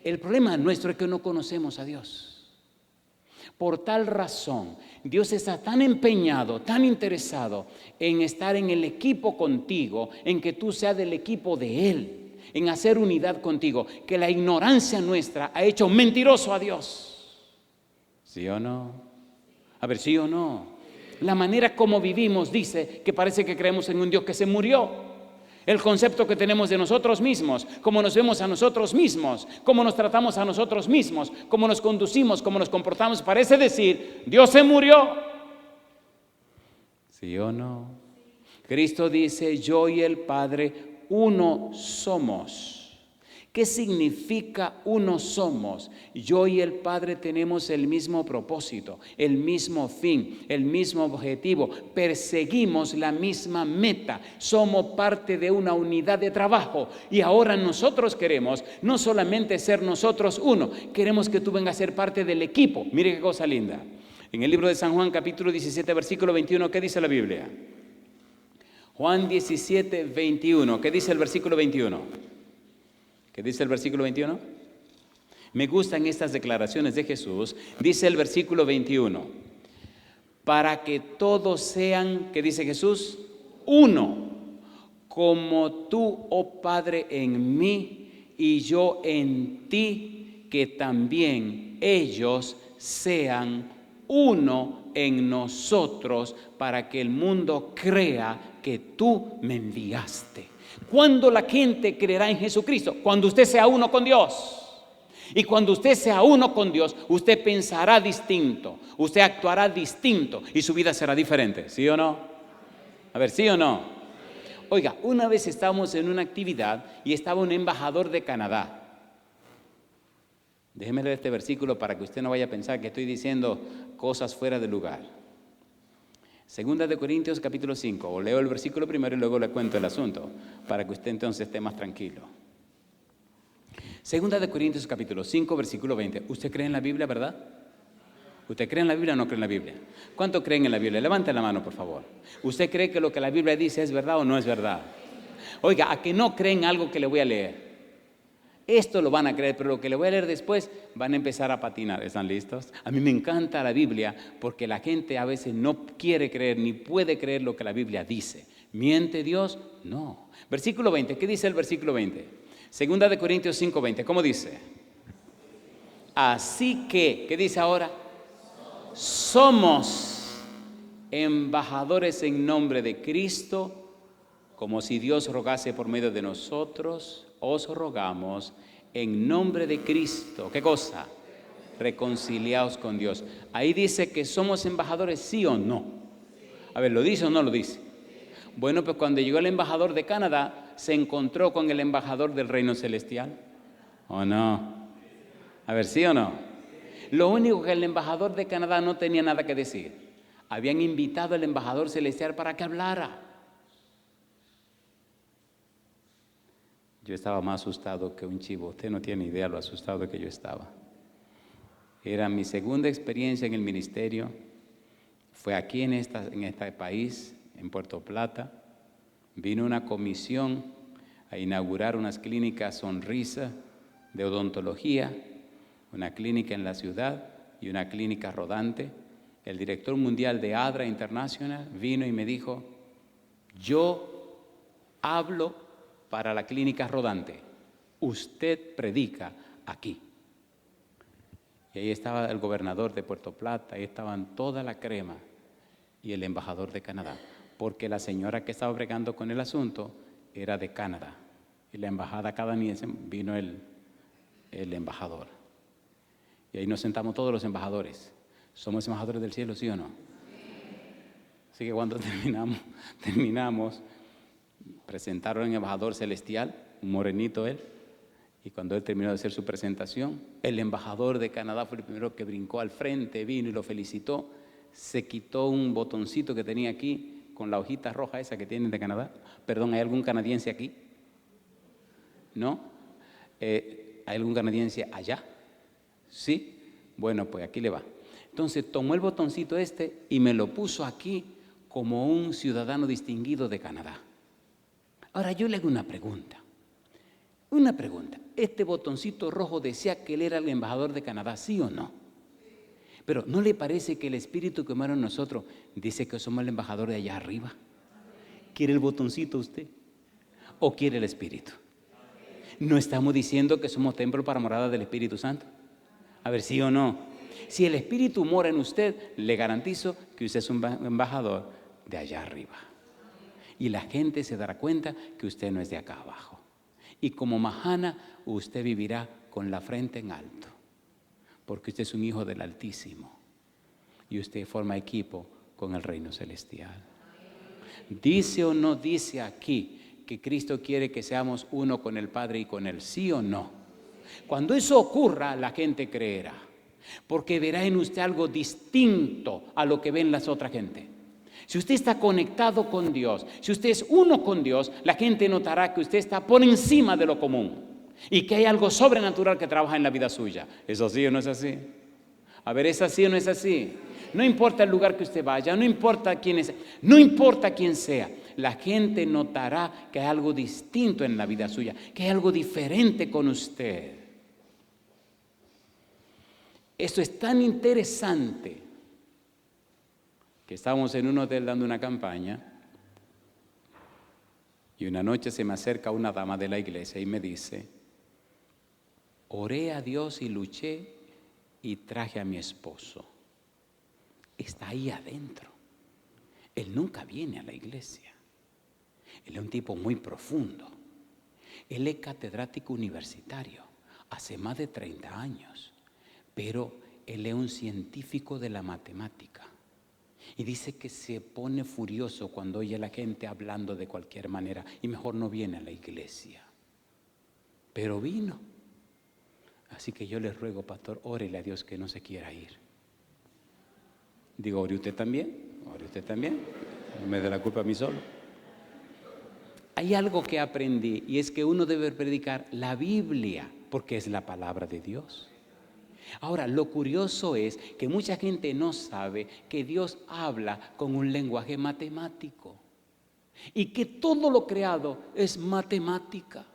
El problema nuestro es que no conocemos a Dios. Por tal razón, Dios está tan empeñado, tan interesado en estar en el equipo contigo, en que tú seas del equipo de Él, en hacer unidad contigo, que la ignorancia nuestra ha hecho mentiroso a Dios. ¿Sí o no? A ver, ¿sí o no? La manera como vivimos dice que parece que creemos en un Dios que se murió. El concepto que tenemos de nosotros mismos, cómo nos vemos a nosotros mismos, cómo nos tratamos a nosotros mismos, cómo nos conducimos, cómo nos comportamos, parece decir, Dios se murió. ¿Sí o no? Cristo dice, yo y el Padre uno somos. ¿Qué significa uno somos? Yo y el Padre tenemos el mismo propósito, el mismo fin, el mismo objetivo. Perseguimos la misma meta. Somos parte de una unidad de trabajo. Y ahora nosotros queremos no solamente ser nosotros uno, queremos que tú vengas a ser parte del equipo. Mire qué cosa linda. En el libro de San Juan, capítulo 17, versículo 21, ¿qué dice la Biblia? Juan 17, 21. ¿Qué dice el versículo 21? ¿Qué dice el versículo 21? Me gustan estas declaraciones de Jesús. Dice el versículo 21. Para que todos sean, ¿qué dice Jesús? Uno. Como tú, oh Padre, en mí y yo en ti, que también ellos sean uno en nosotros, para que el mundo crea que tú me enviaste. ¿Cuándo la gente creerá en Jesucristo? Cuando usted sea uno con Dios. Y cuando usted sea uno con Dios, usted pensará distinto, usted actuará distinto y su vida será diferente. ¿Sí o no? A ver, ¿sí o no? Oiga, una vez estábamos en una actividad y estaba un embajador de Canadá. Déjeme leer este versículo para que usted no vaya a pensar que estoy diciendo cosas fuera de lugar. Segunda de Corintios capítulo 5, o leo el versículo primero y luego le cuento el asunto, para que usted entonces esté más tranquilo. Segunda de Corintios capítulo 5, versículo 20. ¿Usted cree en la Biblia, verdad? ¿Usted cree en la Biblia o no cree en la Biblia? ¿Cuánto creen en la Biblia? Levante la mano, por favor. ¿Usted cree que lo que la Biblia dice es verdad o no es verdad? Oiga, ¿a que no creen algo que le voy a leer? Esto lo van a creer, pero lo que le voy a leer después van a empezar a patinar. ¿Están listos? A mí me encanta la Biblia porque la gente a veces no quiere creer ni puede creer lo que la Biblia dice. ¿Miente Dios? No. Versículo 20. ¿Qué dice el versículo 20? Segunda de Corintios 5, 20. ¿Cómo dice? Así que, ¿qué dice ahora? Somos embajadores en nombre de Cristo, como si Dios rogase por medio de nosotros. Os rogamos en nombre de Cristo. ¿Qué cosa? Reconciliaos con Dios. Ahí dice que somos embajadores, ¿sí o no? A ver, ¿lo dice o no lo dice? Bueno, pues cuando llegó el embajador de Canadá, se encontró con el embajador del reino celestial. ¿O no? A ver, ¿sí o no? Lo único que el embajador de Canadá no tenía nada que decir. Habían invitado al embajador celestial para que hablara. Yo estaba más asustado que un chivo. Usted no tiene idea lo asustado que yo estaba. Era mi segunda experiencia en el ministerio. Fue aquí en este país, en Puerto Plata. Vino una comisión a inaugurar unas clínicas Sonrisa de odontología, una clínica en la ciudad y una clínica rodante. El director mundial de ADRA International vino y me dijo, yo hablo para la clínica rodante, usted predica aquí. Y ahí estaba el gobernador de Puerto Plata, ahí estaban toda la crema y el embajador de Canadá, porque la señora que estaba bregando con el asunto era de Canadá. Y la embajada canadiense vino el embajador. Y ahí nos sentamos todos los embajadores. ¿Somos embajadores del cielo, sí o no? Así que cuando terminamos, presentaron al embajador celestial, un morenito él, y cuando él terminó de hacer su presentación, el embajador de Canadá fue el primero que brincó al frente, vino y lo felicitó, se quitó un botoncito que tenía aquí, con la hojita roja esa que tienen de Canadá. Perdón, ¿hay algún canadiense aquí? ¿No? ¿Hay algún canadiense allá? ¿Sí? Bueno, pues aquí le va. Entonces tomó el botoncito y me lo puso aquí como un ciudadano distinguido de Canadá. Ahora yo le hago una pregunta. ¿Este botoncito rojo decía que él era el embajador de Canadá, sí o no? Pero ¿no le parece que el espíritu que mora en nosotros dice que somos el embajador de allá arriba? ¿Quiere el botoncito usted? ¿O quiere el espíritu? ¿No estamos diciendo que somos templo para morada del Espíritu Santo? A ver, ¿sí o no? Si el espíritu mora en usted, le garantizo que usted es un embajador de allá arriba. Y la gente se dará cuenta que usted no es de acá abajo. Y como Mahana, usted vivirá con la frente en alto, porque usted es un hijo del Altísimo y usted forma equipo con el reino celestial. ¿Dice o no dice aquí que Cristo quiere que seamos uno con el Padre y con Él? ¿Sí o no? Cuando eso ocurra, la gente creerá, porque verá en usted algo distinto a lo que ven las otras gente. Si usted está conectado con Dios, si usted es uno con Dios, la gente notará que usted está por encima de lo común y que hay algo sobrenatural que trabaja en la vida suya. ¿Es así o no es así? A ver, ¿es así o no es así? No importa el lugar que usted vaya, no importa quién es, no importa quién sea, la gente notará que hay algo distinto en la vida suya, que hay algo diferente con usted. Esto es tan interesante que estábamos en un hotel dando una campaña y una noche se me acerca una dama de la iglesia y me dice, oré a Dios y luché y traje a mi esposo. Está ahí adentro. Él nunca viene a la iglesia. Él es un tipo muy profundo. Él es catedrático universitario hace más de 30 años, pero él es un científico de la matemática. Y dice que se pone furioso cuando oye a la gente hablando de cualquier manera y mejor no viene a la iglesia. Pero vino. Así que yo les ruego, pastor, órele a Dios que no se quiera ir. Digo, ore usted también, no me dé la culpa a mí solo. Hay algo que aprendí y es que uno debe predicar la Biblia porque es la palabra de Dios. Ahora, lo curioso es que mucha gente no sabe que Dios habla con un lenguaje matemático y que todo lo creado es matemática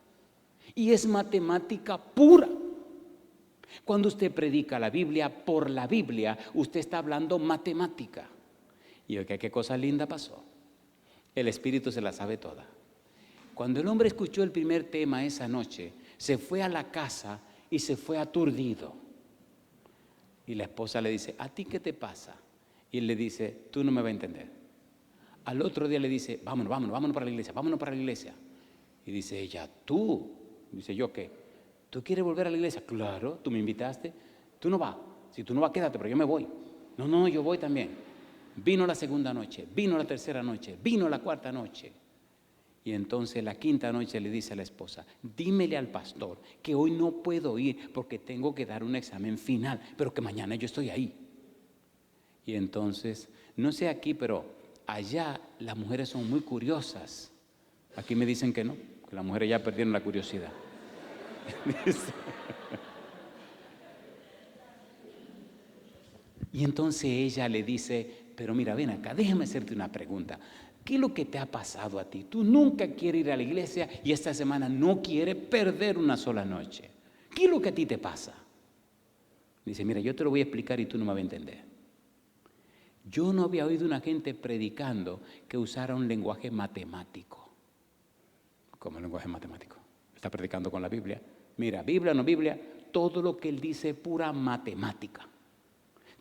y es matemática pura. Cuando usted predica la Biblia por la Biblia, usted está hablando matemática. Y oiga, qué cosa linda pasó. El Espíritu se la sabe toda. Cuando el hombre escuchó el primer tema esa noche, se fue a la casa y se fue aturdido. Y la esposa le dice, ¿a ti qué te pasa? Y él le dice, tú no me vas a entender. Al otro día le dice, vámonos para la iglesia. Y dice ella, ¿tú? Dice, ¿yo qué? ¿Tú quieres volver a la iglesia? Claro, tú me invitaste. Tú no vas. Si tú no vas, quédate, pero yo me voy. No, yo voy también. Vino la segunda noche, vino la tercera noche, vino la cuarta noche. Y entonces la quinta noche le dice a la esposa, dímele al pastor que hoy no puedo ir porque tengo que dar un examen final, pero que mañana yo estoy ahí. Y entonces, no sé aquí, pero allá las mujeres son muy curiosas. Aquí me dicen que no, que las mujeres ya perdieron la curiosidad. Y entonces ella le dice, pero mira, ven acá, déjame hacerte una pregunta. ¿Qué es lo que te ha pasado a ti? Tú nunca quieres ir a la iglesia y esta semana no quieres perder una sola noche. ¿Qué es lo que a ti te pasa? Dice, mira, yo te lo voy a explicar y tú no me vas a entender. Yo no había oído una gente predicando que usara un lenguaje matemático. ¿Cómo el lenguaje matemático? Está predicando con la Biblia. Mira, Biblia o no Biblia, todo lo que él dice es pura matemática.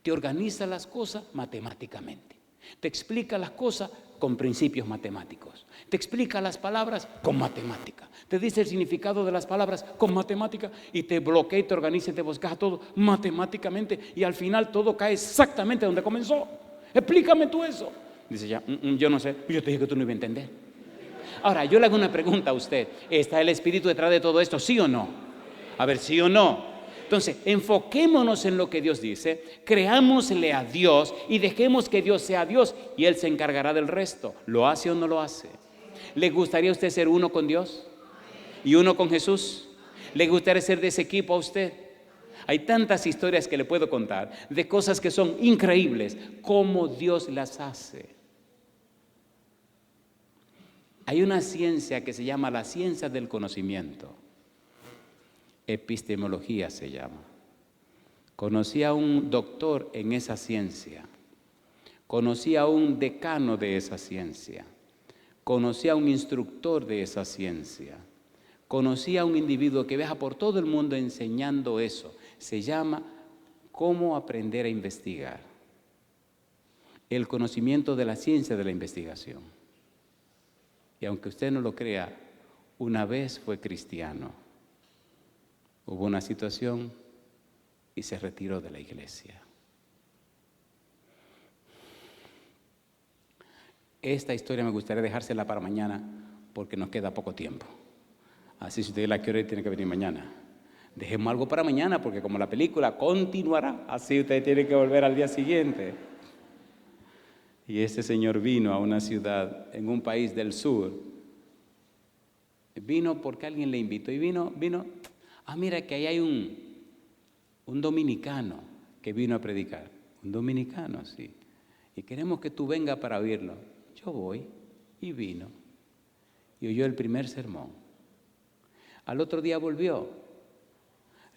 Te organiza las cosas matemáticamente. Te explica las cosas con principios matemáticos. Te explica las palabras con matemática. Te dice el significado de las palabras con matemática y te bloquea y te organiza y te bosqueja todo matemáticamente y al final todo cae exactamente donde comenzó. Explícame tú eso. Dice ya, yo no sé. Yo te dije que tú no ibas a entender. Ahora, yo le hago una pregunta a usted. ¿Está el Espíritu detrás de todo esto? ¿Sí o no? A ver, ¿sí o no? Entonces, enfoquémonos en lo que Dios dice, creámosle a Dios y dejemos que Dios sea Dios y Él se encargará del resto. ¿Lo hace o no lo hace? ¿Le gustaría a usted ser uno con Dios y uno con Jesús? ¿Le gustaría ser de ese equipo a usted? Hay tantas historias que le puedo contar de cosas que son increíbles, cómo Dios las hace. Hay una ciencia que se llama la ciencia del conocimiento. Epistemología se llama. Conocí a un doctor en esa ciencia. Conocí a un decano de esa ciencia. Conocí a un instructor de esa ciencia. Conocí a un individuo que viaja por todo el mundo enseñando eso. Se llama cómo aprender a investigar. El conocimiento de la ciencia de la investigación. Y aunque usted no lo crea, una vez fue cristiano. Hubo una situación y se retiró de la iglesia. Esta historia me gustaría dejársela para mañana porque nos queda poco tiempo. Así si usted la quiere tiene que venir mañana. Dejemos algo para mañana porque como la película continuará, así usted tiene que volver al día siguiente. Y este señor vino a una ciudad en un país del sur. Vino porque alguien le invitó y vino. Mira que ahí hay un dominicano que vino a predicar. Un dominicano, sí. Y queremos que tú vengas para oírlo. Yo voy y vino. Y oyó el primer sermón. Al otro día volvió.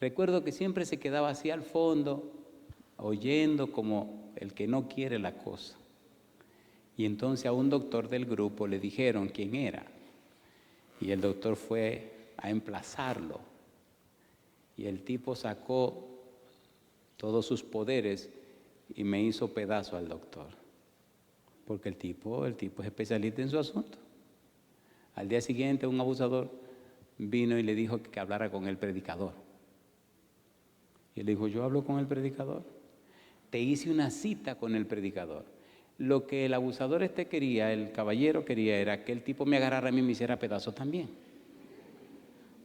Recuerdo que siempre se quedaba así al fondo, oyendo como el que no quiere la cosa. Y entonces a un doctor del grupo le dijeron quién era. Y el doctor fue a emplazarlo. Y el tipo sacó todos sus poderes y me hizo pedazo al doctor. Porque el tipo es especialista en su asunto. Al día siguiente un abusador vino y le dijo que hablara con el predicador. Y él dijo, yo hablo con el predicador. Te hice una cita con el predicador. Lo que el abusador quería, el caballero quería, era que el tipo me agarrara a mí y me hiciera pedazos también.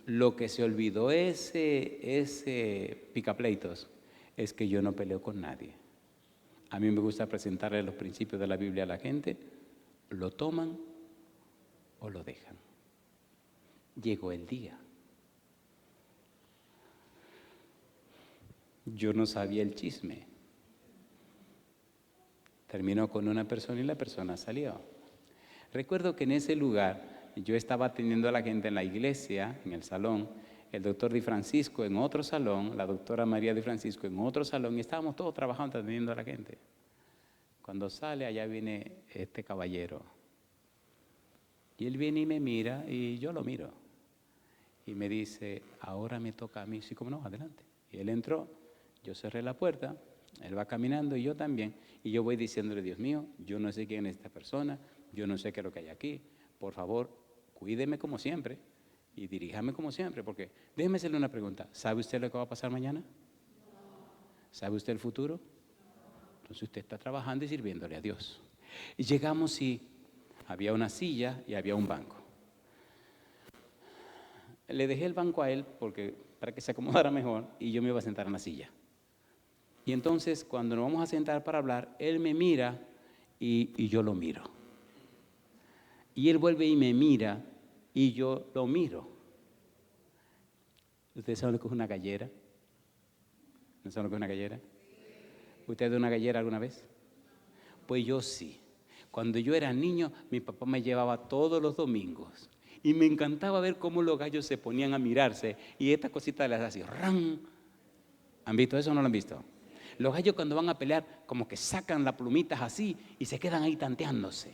Lo que se olvidó ese picapleitos es que yo no peleo con nadie. A mí me gusta presentarle los principios de la Biblia a la gente, lo toman o lo dejan. Llegó el día. Yo no sabía el chisme. Terminó con una persona y la persona salió. Recuerdo que en ese lugar yo estaba atendiendo a la gente en la iglesia, en el salón, el doctor Di Francisco en otro salón, la doctora María Di Francisco en otro salón, y estábamos todos trabajando atendiendo a la gente. Cuando sale, allá viene este caballero. Y él viene y me mira y yo lo miro. Y me dice, ahora me toca a mí. Sí, como no, adelante. Y él entró, yo cerré la puerta, él va caminando y yo también. Y yo voy diciéndole, Dios mío, yo no sé quién es esta persona, yo no sé qué es lo que hay aquí. Por favor, cuídeme como siempre y diríjame como siempre. Porque déjeme hacerle una pregunta. ¿Sabe usted lo que va a pasar mañana? ¿Sabe usted el futuro? Entonces usted está trabajando y sirviéndole a Dios. Y llegamos y había una silla y había un banco. Le dejé el banco a él para que se acomodara mejor y yo me iba a sentar en la silla. Y entonces cuando nos vamos a sentar para hablar, él me mira y yo lo miro. Y él vuelve y me mira y yo lo miro. ¿Ustedes saben lo que es una gallera? ¿No saben lo que es una gallera? ¿Usted ha dado una gallera alguna vez? Pues yo sí. Cuando yo era niño, mi papá me llevaba todos los domingos. Y me encantaba ver cómo los gallos se ponían a mirarse. Y esta cosita les hacía así, ¡ran! ¿Han visto eso o no lo han visto? Los gallos cuando van a pelear, como que sacan las plumitas así y se quedan ahí tanteándose.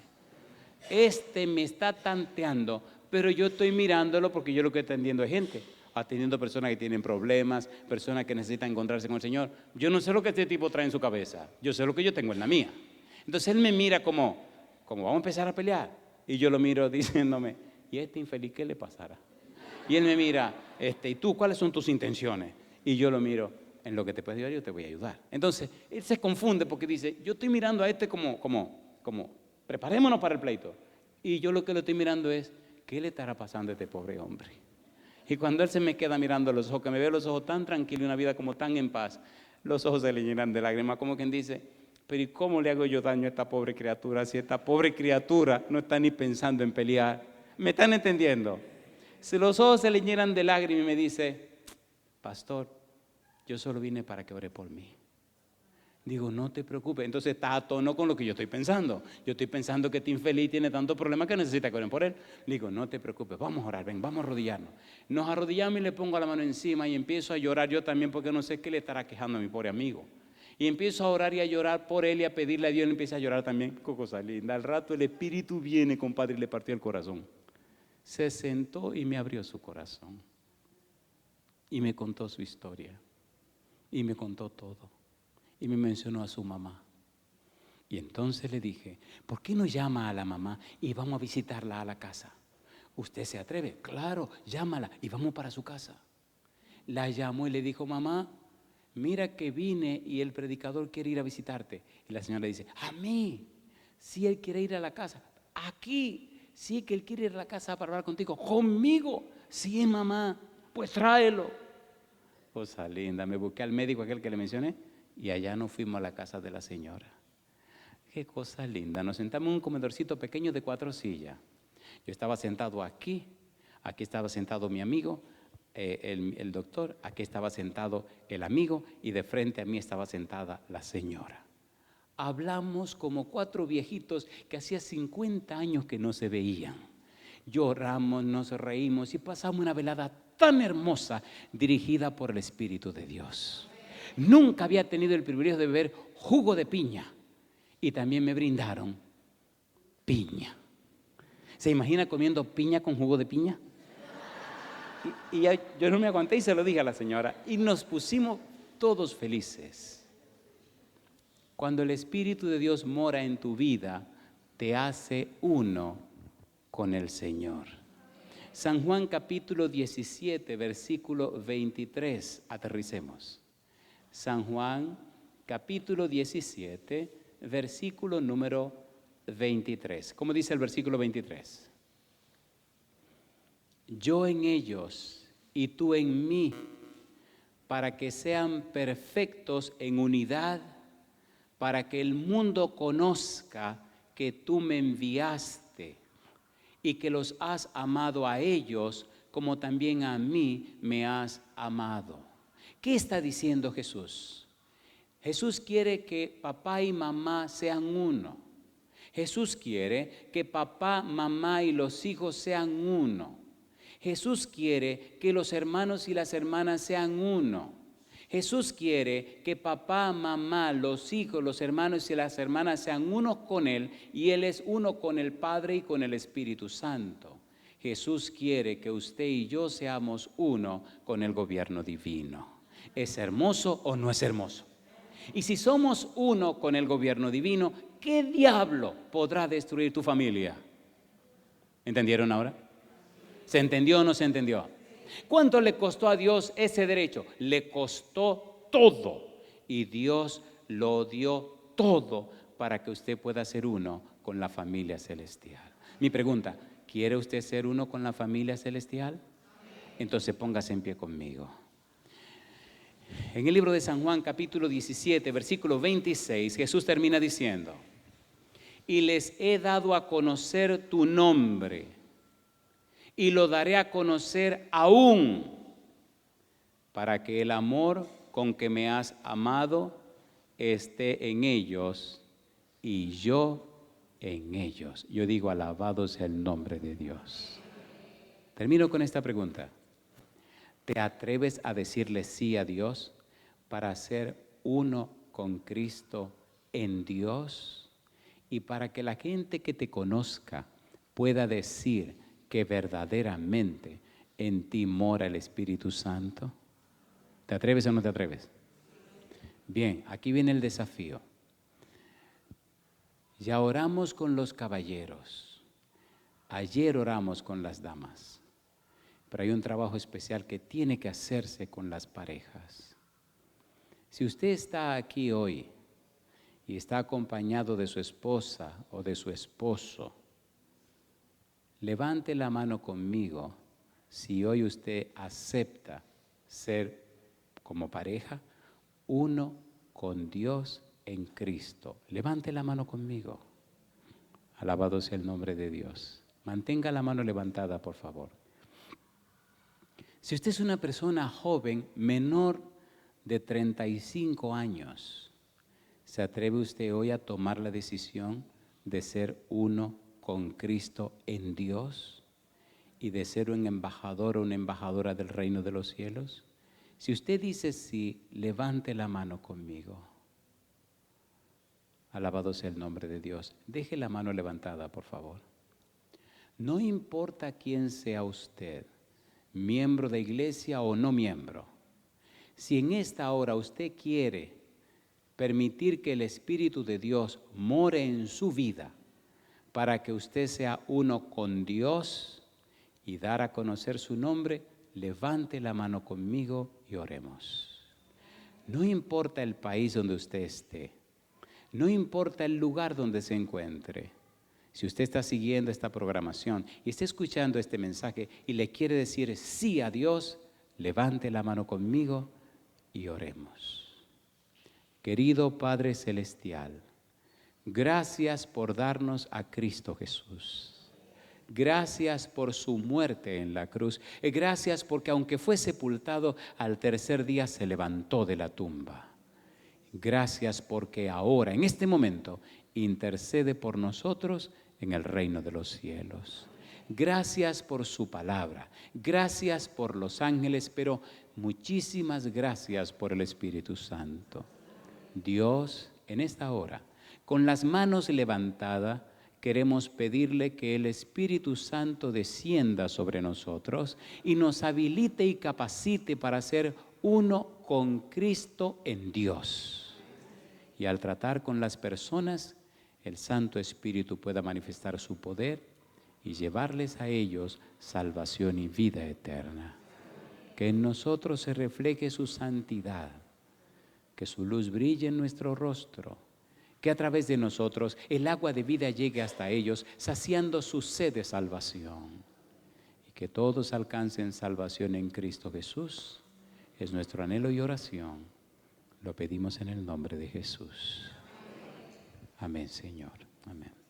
Este me está tanteando, pero yo estoy mirándolo porque yo lo que estoy atendiendo es gente. Atendiendo personas que tienen problemas, personas que necesitan encontrarse con el Señor. Yo no sé lo que este tipo trae en su cabeza. Yo sé lo que yo tengo en la mía. Entonces él me mira como vamos a empezar a pelear. Y yo lo miro diciéndome, ¿y este infeliz qué le pasará? Y él me mira, ¿y tú cuáles son tus intenciones? Y yo lo miro, en lo que te puedo ayudar yo te voy a ayudar. Entonces él se confunde porque dice, yo estoy mirando a este como preparémonos para el pleito. Y yo lo que lo estoy mirando es, ¿qué le estará pasando a este pobre hombre? Y cuando él se me queda mirando los ojos, que me ve los ojos tan tranquilos y una vida como tan en paz, los ojos se le llenan de lágrimas, como quien dice, pero ¿y cómo le hago yo daño a esta pobre criatura si esta pobre criatura no está ni pensando en pelear? ¿Me están entendiendo? Si los ojos se le llenan de lágrimas y me dice, pastor, yo solo vine para que ore por mí. Digo, no te preocupes. Entonces está a tono con lo que yo estoy pensando. Yo estoy pensando que este infeliz tiene tantos problemas que necesita que oren por él. Digo, no te preocupes, vamos a orar, ven, vamos a arrodillarnos. Nos arrodillamos y le pongo la mano encima y empiezo a llorar yo también porque no sé qué le estará quejando a mi pobre amigo. Y empiezo a orar y a llorar por él y a pedirle a Dios. Él empieza a llorar también, qué cosa linda. Al rato el Espíritu viene, compadre, y le partió el corazón. Se sentó y me abrió su corazón. Y me contó su historia. Y me contó todo. Y me mencionó a su mamá. Y entonces le dije, ¿por qué no llama a la mamá y vamos a visitarla a la casa? ¿Usted se atreve? Claro, llámala y vamos para su casa. La llamó y le dijo, mamá, mira que vine y el predicador quiere ir a visitarte. Y la señora dice, a mí, si él quiere ir a la casa, aquí, sí que él quiere ir a la casa para hablar contigo, conmigo, sí mamá, pues tráelo. Cosa linda, me busqué al médico aquel que le mencioné y allá nos fuimos a la casa de la señora. Qué cosa linda, nos sentamos en un comedorcito pequeño de 4 sillas. Yo estaba sentado aquí estaba sentado mi amigo, el doctor, aquí estaba sentado el amigo y de frente a mí estaba sentada la señora. Hablamos como 4 viejitos que hacía 50 años que no se veían. Lloramos, nos reímos y pasamos una velada tan hermosa dirigida por el Espíritu de Dios. Nunca había tenido el privilegio de beber jugo de piña y también me brindaron piña. ¿Se imagina comiendo piña con jugo de piña? Y yo no me aguanté y se lo dije a la señora y nos pusimos todos felices. Cuando el Espíritu de Dios mora en tu vida, te hace uno con el Señor. San Juan capítulo 17, versículo 23, aterricemos. San Juan capítulo 17, versículo número 23. ¿Cómo dice el versículo 23? Yo en ellos y tú en mí, para que sean perfectos en unidad, para que el mundo conozca que tú me enviaste y que los has amado a ellos como también a mí me has amado. ¿Qué está diciendo Jesús? Jesús quiere que papá y mamá sean uno. Jesús quiere que papá, mamá y los hijos sean uno. Jesús quiere que los hermanos y las hermanas sean uno. Jesús quiere que papá, mamá, los hijos, los hermanos y las hermanas sean uno con Él y Él es uno con el Padre y con el Espíritu Santo. Jesús quiere que usted y yo seamos uno con el gobierno divino. ¿Es hermoso o no es hermoso? Y si somos uno con el gobierno divino, ¿qué diablo podrá destruir tu familia? ¿Entendieron ahora? ¿Se entendió o no se entendió? ¿Cuánto le costó a Dios ese derecho? Le costó todo y Dios lo dio todo para que usted pueda ser uno con la familia celestial. Mi pregunta, ¿quiere usted ser uno con la familia celestial? Entonces póngase en pie conmigo. En el libro de San Juan, capítulo 17, versículo 26, Jesús termina diciendo: y les he dado a conocer tu nombre, y lo daré a conocer aún, para que el amor con que me has amado esté en ellos y yo en ellos. Yo digo, alabado sea el nombre de Dios. Termino con esta pregunta. ¿Te atreves a decirle sí a Dios para ser uno con Cristo en Dios? Y para que la gente que te conozca pueda decir que verdaderamente en ti mora el Espíritu Santo. ¿Te atreves o no te atreves? Bien, aquí viene el desafío. Ya oramos con los caballeros. Ayer oramos con las damas. Pero hay un trabajo especial que tiene que hacerse con las parejas. Si usted está aquí hoy y está acompañado de su esposa o de su esposo, levante la mano conmigo si hoy usted acepta ser como pareja uno con Dios en Cristo. Levante la mano conmigo. Alabado sea el nombre de Dios. Mantenga la mano levantada, por favor. Si usted es una persona joven, menor de 35 años, ¿se atreve usted hoy a tomar la decisión de ser uno con Cristo en Dios y de ser un embajador o una embajadora del reino de los cielos? Si usted dice sí, levante la mano conmigo. Alabado sea el nombre de Dios. Deje la mano levantada, por favor. No importa quién sea usted, miembro de iglesia o no miembro. Si en esta hora usted quiere permitir que el Espíritu de Dios more en su vida para que usted sea uno con Dios y dar a conocer su nombre, levante la mano conmigo y oremos. No importa el país donde usted esté, no importa el lugar donde se encuentre. Si usted está siguiendo esta programación y está escuchando este mensaje y le quiere decir sí a Dios, levante la mano conmigo y oremos. Querido Padre Celestial, gracias por darnos a Cristo Jesús. Gracias por su muerte en la cruz. Gracias porque aunque fue sepultado, al tercer día se levantó de la tumba. Gracias porque ahora, en este momento, intercede por nosotros en el reino de los cielos. Gracias por su palabra. Gracias por los ángeles, pero muchísimas gracias por el Espíritu Santo. Dios, en esta hora, con las manos levantadas, queremos pedirle que el Espíritu Santo descienda sobre nosotros y nos habilite y capacite para ser uno con Cristo en Dios. Y al tratar con las personas, el Santo Espíritu pueda manifestar su poder y llevarles a ellos salvación y vida eterna. Que en nosotros se refleje su santidad, que su luz brille en nuestro rostro, que a través de nosotros el agua de vida llegue hasta ellos, saciando su sed de salvación. Y que todos alcancen salvación en Cristo Jesús. Es nuestro anhelo y oración. Lo pedimos en el nombre de Jesús. Amén, Señor. Amén.